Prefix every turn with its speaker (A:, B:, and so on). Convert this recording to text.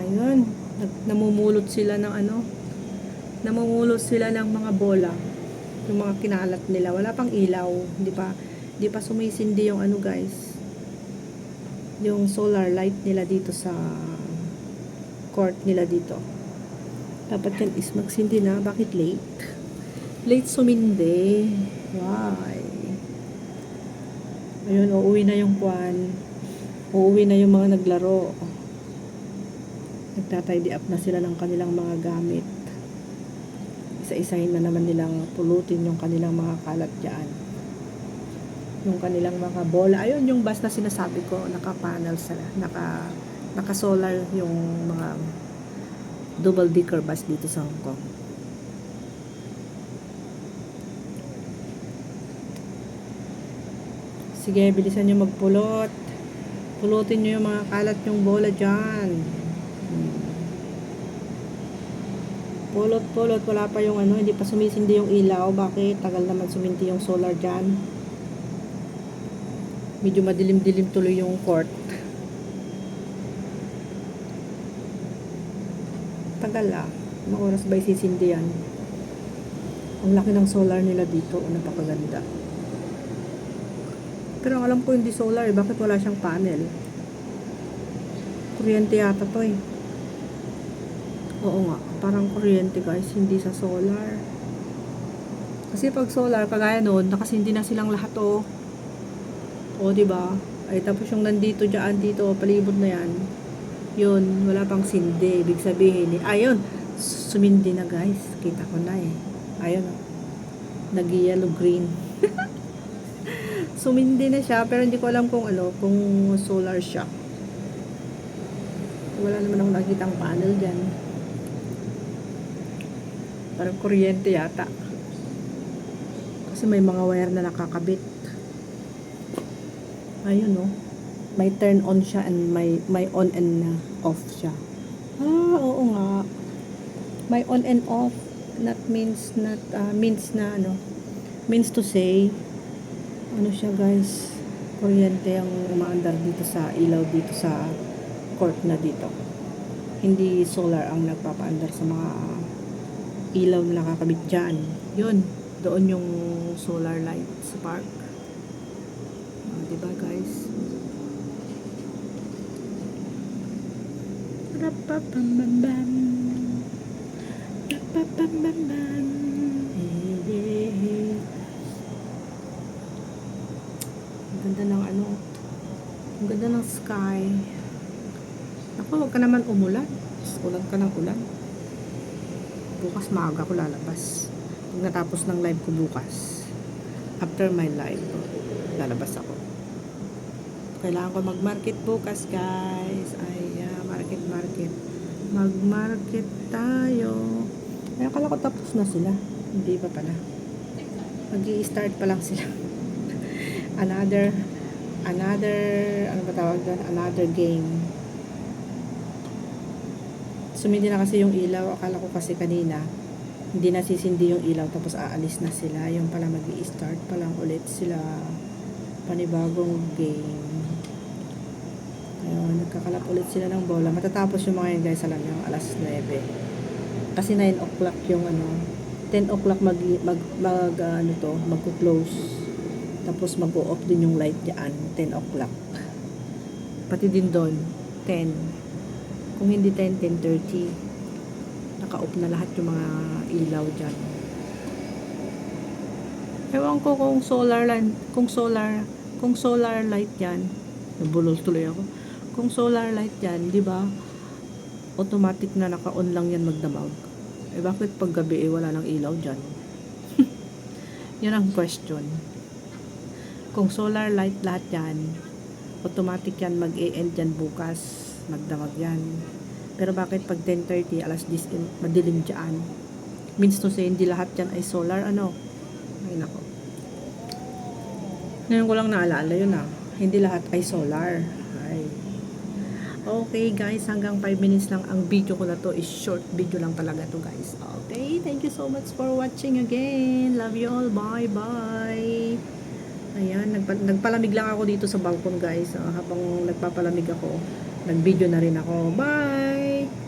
A: Ayun, namumulot sila ng ano, namumulot sila ng mga bola. Yung mga kinalat nila, wala pang ilaw, di pa sumisindi yung ano guys, yung solar light nila dito sa court nila dito. Dapat yan is magsindi na. Bakit late? Late sumindi. Why? Ayun, uuwi na yung kwan. Uuwi na yung mga naglaro. Nagtatidy up na sila ng kanilang mga gamit. Isa-isahin na naman nilang pulutin yung kanilang mga kalat dyan. Yung kanilang mga bola. Ayun yung bus na sinasabi ko, naka-panel sila. Naka-solar yung mga double decker bus dito sa Hong Kong. Sige, bilisan nyo magpulot. Pulutin nyo yung mga kalat yung bola dyan. Pulot. Wala pa yung ano, hindi pa sumisindi yung ilaw. Bakit? Tagal naman suminti yung solar dyan. Medyo madilim-dilim tuloy yung court. Tagal ah. Anong oras ba isisindi yan? Ang laki ng solar nila dito. Napakaganda. Pero alam ko hindi solar eh. Bakit wala siyang panel? Kuryente yata to eh. Oo nga. Parang kuryente guys. Hindi sa solar. Kasi pag solar, kagaya noon, nakasindi na silang lahat oh. O diba? Ay tapos yung nandito dyan, dito, palibot na yan. Yun, wala pang sindi. Ibig sabihin eh. Ayun. Sumindi na guys. Kita ko na eh. Ayun oh. Nag-yellow green. Sumindi na siya, pero hindi ko alam kung ano, kung solar siya. Wala naman akong nakitang panel dyan. Parang kuryente yata. Kasi may mga wire na nakakabit. Ayun no. May turn on siya and may on and off siya. Ah, oo nga. May on and off. That means not means na ano. Means to say ano siya guys, kuryente ang umaandar dito sa ilaw dito sa court na dito. Hindi solar ang nagpapaandar sa mga ilaw na nakakabit dyan. Yun, doon yung solar light sa park. Diba guys? Rapapambambam. Rapapambambam. Ganda ng ano, ang ganda ng sky. Ako, huwag ka naman umulan. Ulan ka ng ulan. Bukas maaga ko lalabas. Pag natapos ng live ko bukas, after my live, lalabas ako. Kailangan ko mag-market bukas, guys. Ay, market. Mag-market tayo. Ay, akala ko tapos na sila. Hindi pa pala. Mag-i-start pa lang sila. Another ano ba tawag doon? Another game. Sumindi na kasi yung ilaw. Akala ko kasi kanina hindi nasisindi yung ilaw tapos aalis na sila. Yung pala mag-i-start pa lang ulit sila. Panibagong game. Ayun, nagkakalap ulit sila ng bola. Matatapos yung mga yun guys, alam nyo, alas 9. Kasi 9 o'clock yung ano, 10 o'clock magko-close. Tapos mag-o-off din yung light dyan, 10 o'clock. Pati din doon, 10. Kung hindi 10, 10:30. Naka-off na lahat yung mga ilaw dyan. Ewan ko kung solar light yan. Nabulol tuloy ako. Kung solar light yan, di ba? Automatic na naka-on lang yan magdamag. Eh bakit pag gabi wala nang ilaw dyan? Yan ang question. Kung solar light lahat yan, automatic yan mag-e-end yan bukas, magdamag yan. Pero bakit pag 10:30, alas 10, madilim dyan? Means to say, hindi lahat yan ay solar, ano? Ay nako. Ngayon ko lang naalala yun hindi lahat ay solar. Ay. Okay guys, hanggang 5 minutes lang ang video ko na to. Is short video lang talaga to guys. Okay, thank you so much for watching again. Love you all. Bye bye. Ayan, nagpalamig lang ako dito sa balcony guys. Habang nagpapalamig ako, nag-video na rin ako. Bye!